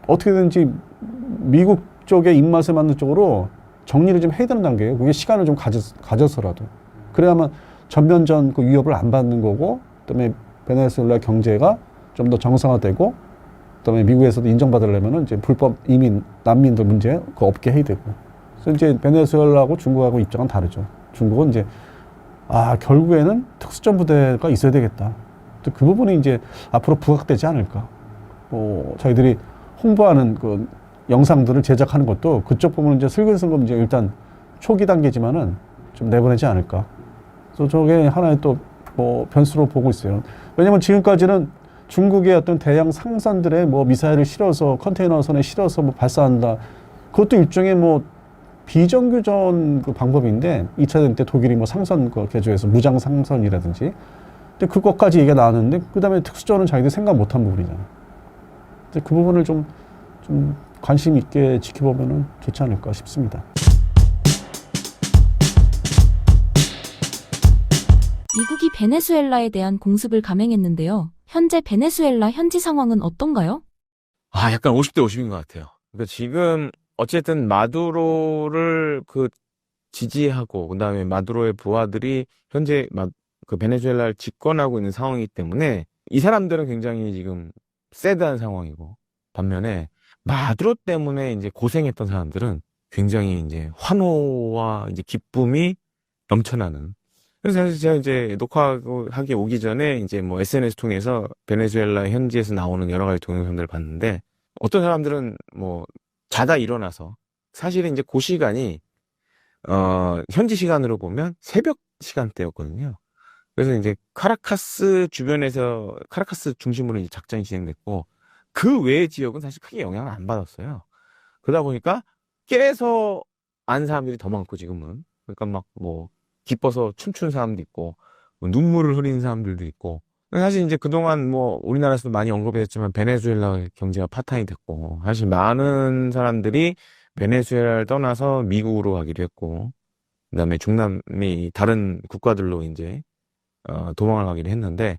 어떻게든지 미국 쪽의 입맛에 맞는 쪽으로 정리를 좀 해야 되는 단계예요. 그게 시간을 좀 가져서라도. 그래야만 전면전 그 위협을 안 받는 거고, 그다음에 베네수엘라 경제가 좀 더 정상화되고, 그다음에 미국에서도 인정받으려면은 이제 불법 이민, 난민들 문제 그거 없게 해야 되고. 그래서 이제 베네수엘라하고 중국하고 입장은 다르죠. 중국은 이제 결국에는 특수전부대가 있어야 되겠다. 또 그 부분이 이제 앞으로 부각되지 않을까. 저희들이 홍보하는 그 영상들을 제작하는 것도 그쪽 부분은 이제 슬금슬금 이제 일단 초기 단계지만은 좀 내보내지 않을까. 그래서 저게 하나의 또 뭐 변수로 보고 있어요. 왜냐면 지금까지는 중국의 어떤 대형 상선들에 뭐 미사일을 실어서 컨테이너선에 실어서 뭐 발사한다. 그것도 일종의 뭐 비정규전 그 방법인데 2차 대전 때 독일이 뭐 상선 그 개조해서 무장 상선이라든지 근데 그것까지 얘기가 나왔는데 그다음에 특수전은 자기들이 생각 못한 부분이잖아요. 근데 그 부분을 좀 관심 있게 지켜보면은 좋지 않을까 싶습니다. 미국이 베네수엘라에 대한 공습을 감행했는데요. 현재 베네수엘라 현지 상황은 어떤가요? 약간 50대 50인 것 같아요. 그러니까 지금 어쨌든 마두로를 지지하고 그다음에 마두로의 부하들이 현재 그 베네수엘라를 집권하고 있는 상황이기 때문에 이 사람들은 굉장히 지금 새드한 상황이고, 반면에 마두로 때문에 이제 고생했던 사람들은 굉장히 이제 환호와 이제 기쁨이 넘쳐나는. 그래서 사실 제가 이제 녹화하기 오기 전에 이제 뭐 SNS 통해서 베네수엘라 현지에서 나오는 여러 가지 동영상들을 봤는데, 어떤 사람들은 뭐 자다 일어나서, 사실은 이제 그 시간이 현지 시간으로 보면 새벽 시간대였거든요. 그래서 이제 카라카스 중심으로 이제 작전이 진행됐고, 그 외의 지역은 사실 크게 영향을 안 받았어요. 그러다 보니까 깨서 안 사람들이 더 많고, 지금은. 그러니까 막 뭐 기뻐서 춤추는 사람도 있고, 뭐 눈물을 흘리는 사람들도 있고. 사실 이제 그동안 뭐 우리나라에서도 많이 언급이 됐지만 베네수엘라 경제가 파탄이 됐고, 사실 많은 사람들이 베네수엘라를 떠나서 미국으로 가기도 했고, 그다음에 중남미 다른 국가들로 이제 도망을 가기도 했는데,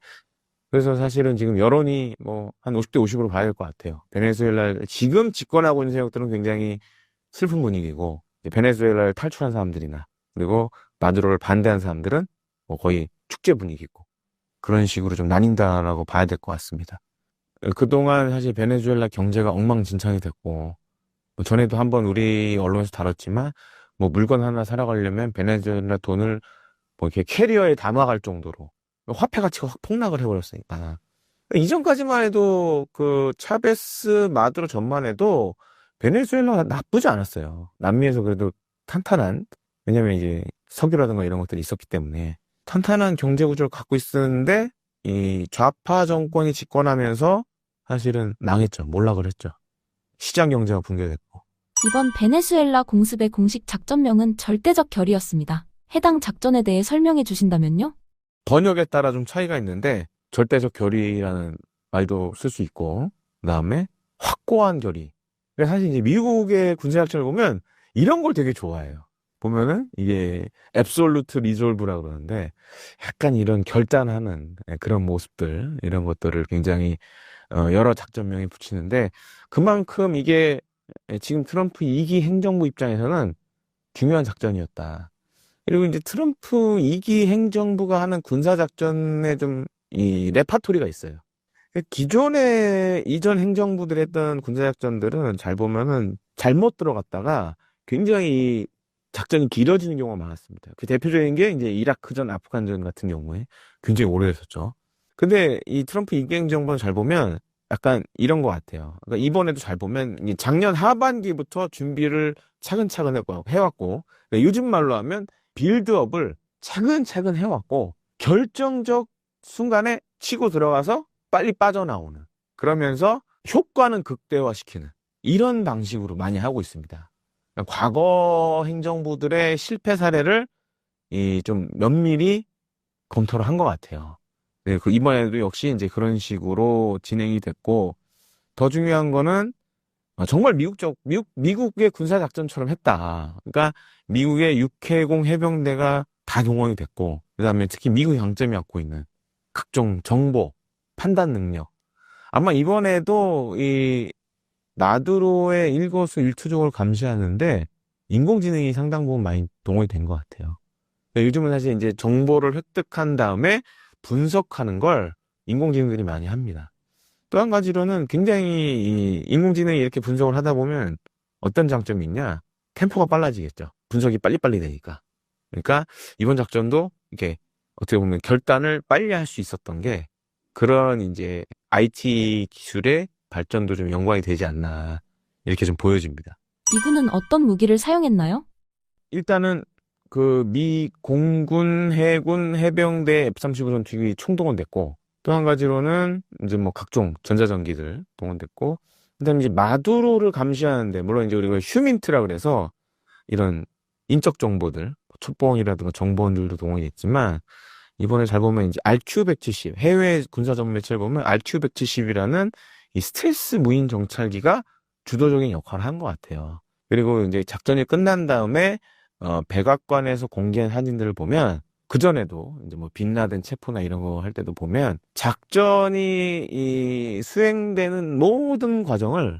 그래서 사실은 지금 여론이 뭐 한 50대 50으로 봐야 될 것 같아요. 베네수엘라 지금 집권하고 있는 세력들은 굉장히 슬픈 분위기고, 베네수엘라를 탈출한 사람들이나 그리고 마두로를 반대한 사람들은 뭐 거의 축제 분위기고, 그런 식으로 좀 나뉜다라고 봐야 될 것 같습니다. 그동안 사실 베네수엘라 경제가 엉망진창이 됐고, 뭐 전에도 한번 우리 언론에서 다뤘지만, 뭐 물건 하나 사러 가려면 베네수엘라 돈을 뭐 이렇게 캐리어에 담아갈 정도로 화폐 가치가 확 폭락을 해버렸으니까. 이전까지만 해도 그 차베스 마두로 전만 해도 베네수엘라가 나쁘지 않았어요. 남미에서 그래도 탄탄한, 왜냐면 이제 석유라든가 이런 것들이 있었기 때문에 탄탄한 경제 구조를 갖고 있었는데, 이 좌파 정권이 집권하면서 사실은 망했죠. 몰락을 했죠. 시장 경제가 붕괴됐고. 이번 베네수엘라 공습의 공식 작전명은 절대적 결의였습니다. 해당 작전에 대해 설명해 주신다면요? 번역에 따라 좀 차이가 있는데, 절대적 결의라는 말도 쓸 수 있고, 그 다음에 확고한 결의. 그러니까 사실 이제 미국의 군사작전을 보면 이런 걸 되게 좋아해요. 보면은 이게 앱솔루트 리졸브라고 그러는데, 약간 이런 결단하는 그런 모습들, 이런 것들을 굉장히 여러 작전명에 붙이는데, 그만큼 이게 지금 트럼프 2기 행정부 입장에서는 중요한 작전이었다. 그리고 이제 트럼프 2기 행정부가 하는 군사작전에 좀 이 레파토리가 있어요. 기존의 이전 행정부들이 했던 군사작전들은 잘 보면은 잘못 들어갔다가 굉장히 작전이 길어지는 경우가 많았습니다. 그 대표적인 게 이제 이라크전, 아프간전 같은 경우에 굉장히 오래 했었죠. 근데 이 트럼프 2기 행정부는 잘 보면 약간 이런 것 같아요. 그러니까 이번에도 잘 보면 작년 하반기부터 준비를 차근차근 해왔고, 그러니까 요즘 말로 하면 빌드업을 차근차근 해왔고, 결정적 순간에 치고 들어가서 빨리 빠져나오는, 그러면서 효과는 극대화시키는 이런 방식으로 많이 하고 있습니다. 그러니까 과거 행정부들의 실패 사례를 좀 면밀히 검토를 한 것 같아요. 네, 이번에도 역시 이제 그런 식으로 진행이 됐고, 더 중요한 거는 정말 미국의 군사작전처럼 했다. 그러니까 미국의 육해공 해병대가 다 동원이 됐고, 그 다음에 특히 미국이 강점이 갖고 있는 각종 정보, 판단 능력. 아마 이번에도 이 마두로의 일거수일투족을 감시하는데 인공지능이 상당 부분 많이 동원이 된 것 같아요. 요즘은 사실 이제 정보를 획득한 다음에 분석하는 걸 인공지능들이 많이 합니다. 또 한 가지로는 굉장히 이 인공지능이 이렇게 분석을 하다 보면 어떤 장점이 있냐? 템포가 빨라지겠죠. 분석이 빨리빨리 되니까. 그러니까 이번 작전도 이렇게 어떻게 보면 결단을 빨리 할 수 있었던 게 그런 이제 IT 기술의 발전도 좀 연관이 되지 않나, 이렇게 좀 보여집니다. 미군은 어떤 무기를 사용했나요? 일단은 그 미 공군, 해군, 해병대 F-35 전투기 총동원됐고, 또 한 가지로는 이제 뭐 각종 전자전기들 동원됐고, 그다음에 이제 마두로를 감시하는데, 물론 이제 우리가 휴민트라 그래서 이런 인적 정보들, 첩보원이라든가 정보원들도 동원이 됐지만, 이번에 잘 보면 이제 RQ-170, 해외 군사 전문 매체를 보면 RQ-170이라는 이 스텔스 무인 정찰기가 주도적인 역할을 한 것 같아요. 그리고 이제 작전이 끝난 다음에 백악관에서 공개한 사진들을 보면 그전에도 이제 뭐 빈라덴 체포나 이런 거 할 때도 보면 작전이 이 수행되는 모든 과정을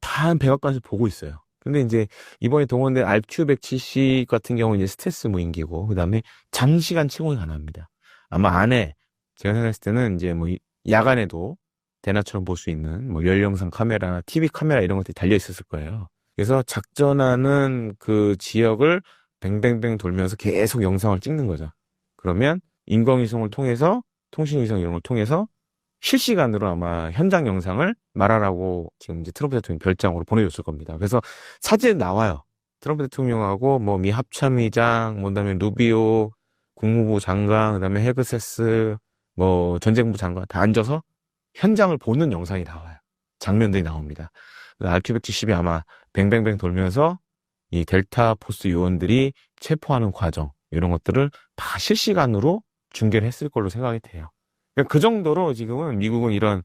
다 백악관에서 보고 있어요. 근데 이제 이번에 동원된 RQ-170 같은 경우는 이제 스텔스 무인기고, 그 다음에 장시간 침공이 가능합니다. 아마 안에 제가 생각했을 때는 이제 뭐 야간에도 대나처럼 볼 수 있는 뭐 열영상 카메라나 TV 카메라 이런 것들이 달려 있었을 거예요. 그래서 작전하는 그 지역을 뱅뱅뱅 돌면서 계속 영상을 찍는 거죠. 그러면 인공위성을 통해서, 통신위성 이런 걸 통해서 실시간으로 아마 현장 영상을 말하라고 지금 이제 트럼프 대통령이 별장으로 보내줬을 겁니다. 그래서 사진 나와요. 트럼프 대통령하고 뭐 미 합참의장, 뭐 그다음에 루비오 국무부 장관, 그다음에 헤그세스, 뭐 전쟁부 장관 다 앉아서 현장을 보는 영상이 나와요. 장면들이 나옵니다. RQ-170이 아마 뱅뱅뱅 돌면서 이 델타 포스 요원들이 체포하는 과정, 이런 것들을 다 실시간으로 중계를 했을 걸로 생각이 돼요. 그러니까 그 정도로 지금은 미국은 이런,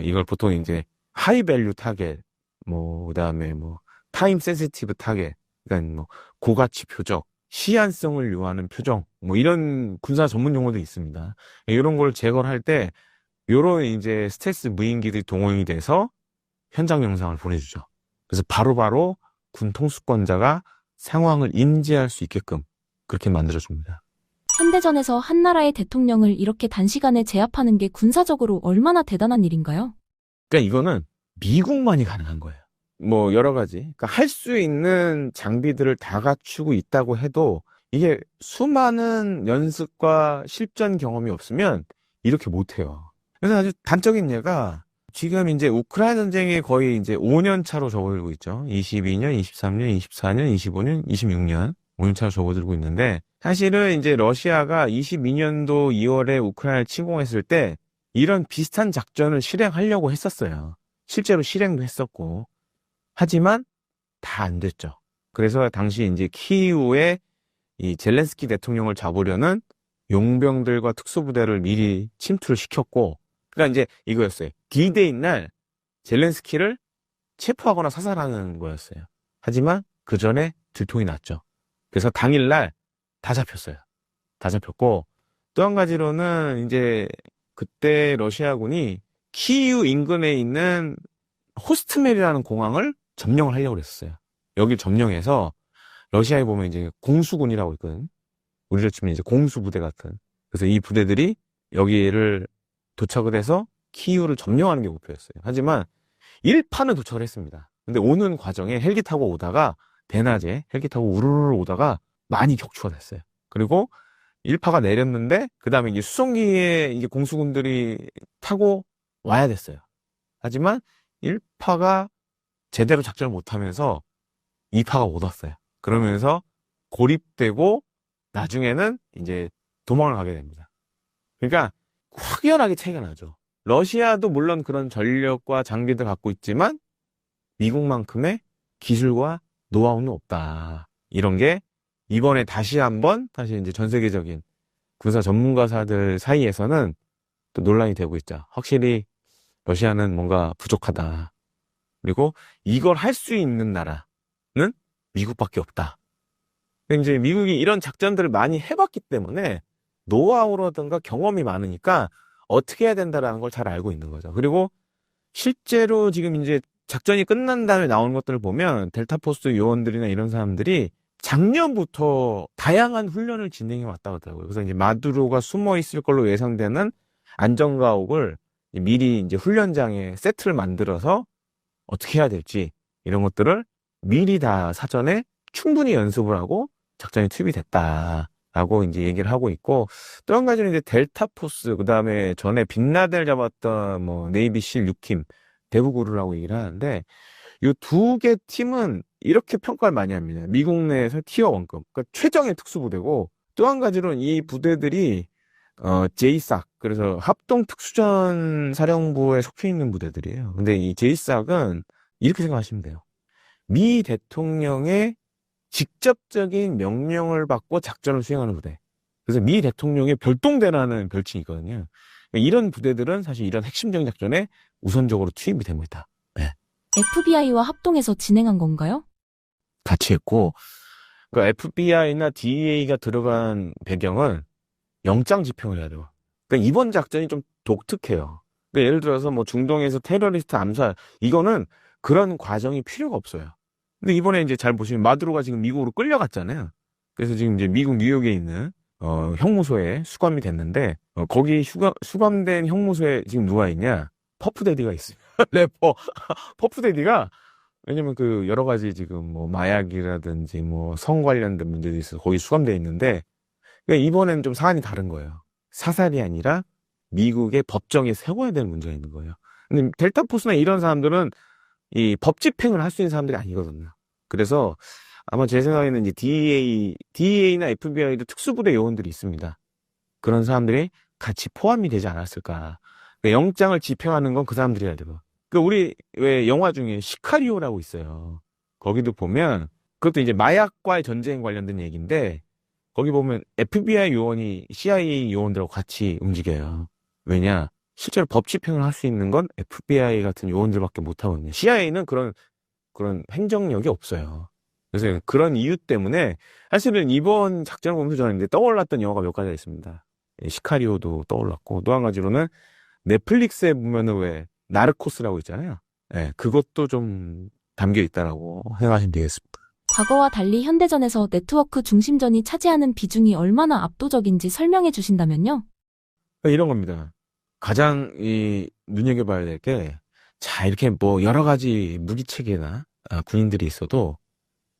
이걸 보통 이제 하이 밸류 타겟, 뭐, 그 다음에 뭐, 타임 센시티브 타겟, 그러니까 뭐, 고가치 표적, 시한성을 요하는 표정, 뭐, 이런 군사 전문 용어도 있습니다. 이런 걸 제거를 할 때, 요런 이제 스텔스 무인기들이 동원이 돼서 현장 영상을 보내주죠. 그래서 바로바로 군 통수권자가 상황을 인지할 수 있게끔 그렇게 만들어줍니다. 현대전에서 한 나라의 대통령을 이렇게 단시간에 제압하는 게 군사적으로 얼마나 대단한 일인가요? 그러니까 이거는 미국만이 가능한 거예요. 뭐 여러 가지. 그러니까 할 수 있는 장비들을 다 갖추고 있다고 해도 이게 수많은 연습과 실전 경험이 없으면 이렇게 못해요. 그래서 아주 단적인 예가 지금 이제 우크라이나 전쟁이 거의 이제 5년 차로 접어들고 있죠. 22년, 23년, 24년, 25년, 26년. 5년 차로 접어들고 있는데 사실은 이제 러시아가 22년도 2월에 우크라이나를 침공했을 때 이런 비슷한 작전을 실행하려고 했었어요. 실제로 실행도 했었고. 하지만 다 안 됐죠. 그래서 당시 이제 키이우에 이 젤렌스키 대통령을 잡으려는 용병들과 특수부대를 미리 침투를 시켰고, 그러니까 이제 이거였어요. D-Day인 날 젤렌스키를 체포하거나 사살하는 거였어요. 하지만 그 전에 들통이 났죠. 그래서 당일날 다 잡혔어요. 다 잡혔고, 또 한 가지로는 이제 그때 러시아군이 키이우 인근에 있는 호스트멜이라는 공항을 점령을 하려고 했었어요. 여기 점령해서 러시아에 보면 이제 공수군이라고 있거든. 우리로 치면 이제 공수부대 같은. 그래서 이 부대들이 여기를 도착을 해서 키이우를 점령하는 게 목표였어요. 하지만 1파는 도착을 했습니다. 근데 오는 과정에 헬기 타고 오다가 대낮에 헬기 타고 우르르 오다가 많이 격추가 됐어요. 그리고 1파가 내렸는데 그 다음에 이제 수송기에 이제 공수군들이 타고 와야 됐어요. 하지만 1파가 제대로 작전을 못하면서 2파가 못 왔어요. 그러면서 고립되고 나중에는 이제 도망을 가게 됩니다. 그러니까 확연하게 차이가 나죠. 러시아도 물론 그런 전력과 장비들 갖고 있지만 미국만큼의 기술과 노하우는 없다. 이런 게 이번에 다시 이제 전 세계적인 군사 전문가사들 사이에서는 또 논란이 되고 있죠. 확실히 러시아는 뭔가 부족하다. 그리고 이걸 할 수 있는 나라는 미국밖에 없다. 이제 미국이 이런 작전들을 많이 해봤기 때문에 노하우라든가 경험이 많으니까 어떻게 해야 된다라는 걸 잘 알고 있는 거죠. 그리고 실제로 지금 이제 작전이 끝난 다음에 나오는 것들을 보면 델타포스 요원들이나 이런 사람들이 작년부터 다양한 훈련을 진행해 왔다고 하더라고요. 그래서 이제 마두로가 숨어 있을 걸로 예상되는 안전가옥을 미리 이제 훈련장에 세트를 만들어서 어떻게 해야 될지 이런 것들을 미리 다 사전에 충분히 연습을 하고 작전이 투입이 됐다라고 이제 얘기를 하고 있고, 또 한 가지는 이제 델타포스, 그 다음에 전에 빈라덴을 잡았던 뭐 네이비실 6팀 대부구르라고 얘기를 하는데, 이 두 개 팀은 이렇게 평가를 많이 합니다. 미국 내에서 티어 1급, 그러니까 최정의 특수부대고, 또 한 가지로는 이 부대들이 제이삭, 그래서 합동특수전 사령부에 속해 있는 부대들이에요. 근데 이 제이삭은 이렇게 생각하시면 돼요. 미 대통령의 직접적인 명령을 받고 작전을 수행하는 부대. 그래서 미 대통령의 별동대라는 별칭이 있거든요. 이런 부대들은 사실 이런 핵심적인 작전에 우선적으로 투입이 됩니다. 네. FBI와 합동해서 진행한 건가요? 같이 했고, 그 FBI나 DEA가 들어간 배경은 영장 집행을 해야 돼요. 그러니까 이번 작전이 좀 독특해요. 그러니까 예를 들어서 뭐 중동에서 테러리스트 암살, 이거는 그런 과정이 필요가 없어요. 근데 이번에 이제 잘 보시면 마두로가 지금 미국으로 끌려갔잖아요. 그래서 지금 이제 미국 뉴욕에 있는 형무소에 수감이 됐는데 거기 수감된 형무소에 지금 누가 있냐? 퍼프데디가 있어요. 래퍼 퍼프데디가, 왜냐면 그 여러 가지 지금 뭐 마약이라든지 뭐 성 관련된 문제도 있어서 거기 수감돼 있는데, 그러니까 이번엔 좀 사안이 다른 거예요. 사살이 아니라 미국의 법정에 세워야 되는 문제가 있는 거예요. 근데 델타 포스나 이런 사람들은 이 법 집행을 할 수 있는 사람들이 아니거든요. 그래서 아마 제 생각에는 이제 DEA나 FBI도 특수부대 요원들이 있습니다. 그런 사람들이 같이 포함이 되지 않았을까. 그러니까 영장을 집행하는 건 그 사람들이 해야 되고. 그 우리 왜 영화 중에 시카리오라고 있어요. 거기도 보면 그것도 이제 마약과의 전쟁 관련된 얘기인데, 거기 보면 FBI 요원이 CIA 요원들하고 같이 움직여요. 왜냐? 실제로 법 집행을 할 수 있는 건 FBI 같은 요원들밖에 못 하거든요. CIA는 그런 행정력이 없어요. 그래서 그런 이유 때문에 사실은 이번 작전을 보면서 저는 이제 떠올랐던 영화가 몇 가지가 있습니다. 시카리오도 떠올랐고, 또 한 가지로는 넷플릭스에 보면은 왜 나르코스라고 있잖아요. 예, 그것도 좀 담겨 있다라고 생각하시면 되겠습니다. 과거와 달리 현대전에서 네트워크 중심전이 차지하는 비중이 얼마나 압도적인지 설명해 주신다면요? 이런 겁니다. 가장 눈여겨봐야 될 게, 자, 이렇게 뭐 여러 가지 무기체계나 군인들이 있어도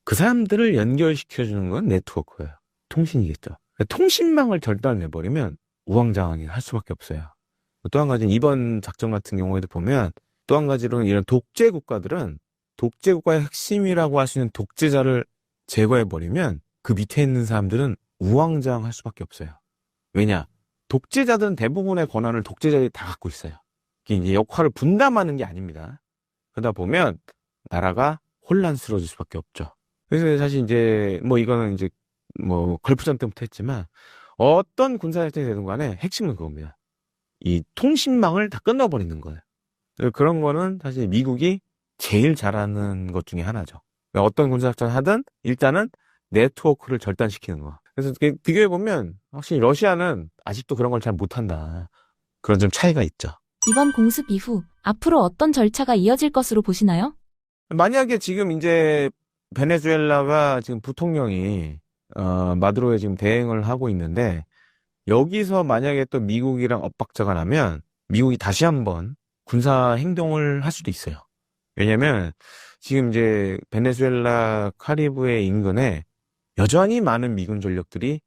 그 사람들을 연결시켜주는 건 네트워크예요. 통신이겠죠. 통신망을 절단해버리면 우왕좌왕이 할 수밖에 없어요. 또 한 가지는 이번 작전 같은 경우에도 보면, 또 한 가지로는 이런 독재 국가들은 독재 국가의 핵심이라고 할 수 있는 독재자를 제거해버리면 그 밑에 있는 사람들은 우왕좌왕 할 수밖에 없어요. 왜냐? 독재자들은 대부분의 권한을 독재자들이 다 갖고 있어요. 이게 이제 역할을 분담하는 게 아닙니다. 그러다 보면 나라가 혼란스러워질 수밖에 없죠. 그래서 사실 이제 뭐 이거는 이제 뭐 걸프전 때부터 했지만, 어떤 군사작전이 되든 간에 핵심은 그겁니다. 이 통신망을 다 끊어버리는 거예요. 그런 거는 사실 미국이 제일 잘하는 것 중에 하나죠. 그러니까 어떤 군사작전을 하든 일단은 네트워크를 절단시키는 거. 그래서 비교해보면 확실히 러시아는 아직도 그런 걸 잘 못한다. 그런 좀 차이가 있죠. 이번 공습 이후 앞으로 어떤 절차가 이어질 것으로 보시나요? 만약에 지금 이제 베네수엘라가 지금 부통령이 마두로에 지금 대행을 하고 있는데, 여기서 만약에 또 미국이랑 엇박자가 나면 미국이 다시 한번 군사 행동을 할 수도 있어요. 왜냐면 지금 이제 베네수엘라 카리브해 인근에 여전히 많은 미군 전력들이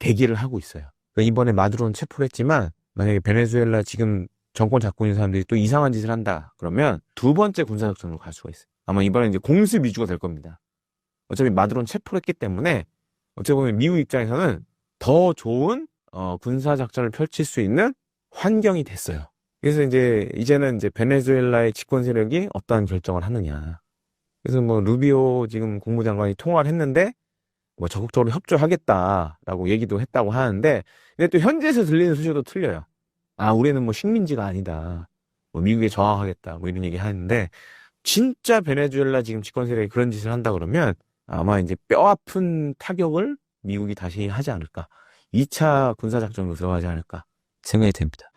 대기를 하고 있어요. 그러니까 이번에 마두로는 체포를 했지만, 만약에 베네수엘라 지금 정권 잡고 있는 사람들이 또 이상한 짓을 한다 그러면 두 번째 군사작전으로 갈 수가 있어요. 아마 이번에 이제 공습 위주가 될 겁니다. 어차피 마두로는 체포를 했기 때문에 어떻게 보면 미국 입장에서는 더 좋은 군사작전을 펼칠 수 있는 환경이 됐어요. 그래서 이제는 이제 베네수엘라의 집권 세력이 어떠한 결정을 하느냐. 그래서 뭐 루비오 지금 국무장관이 통화를 했는데 뭐 적극적으로 협조하겠다라고 얘기도 했다고 하는데, 근데 또 현지에서 들리는 소식도 틀려요. 아, 우리는 뭐 식민지가 아니다. 뭐 미국에 저항하겠다. 뭐 이런 얘기 하는데, 진짜 베네수엘라 지금 집권 세력이 그런 짓을 한다 그러면 아마 이제 뼈아픈 타격을 미국이 다시 하지 않을까. 2차 군사작전으로 들어가지 않을까 생각이 됩니다.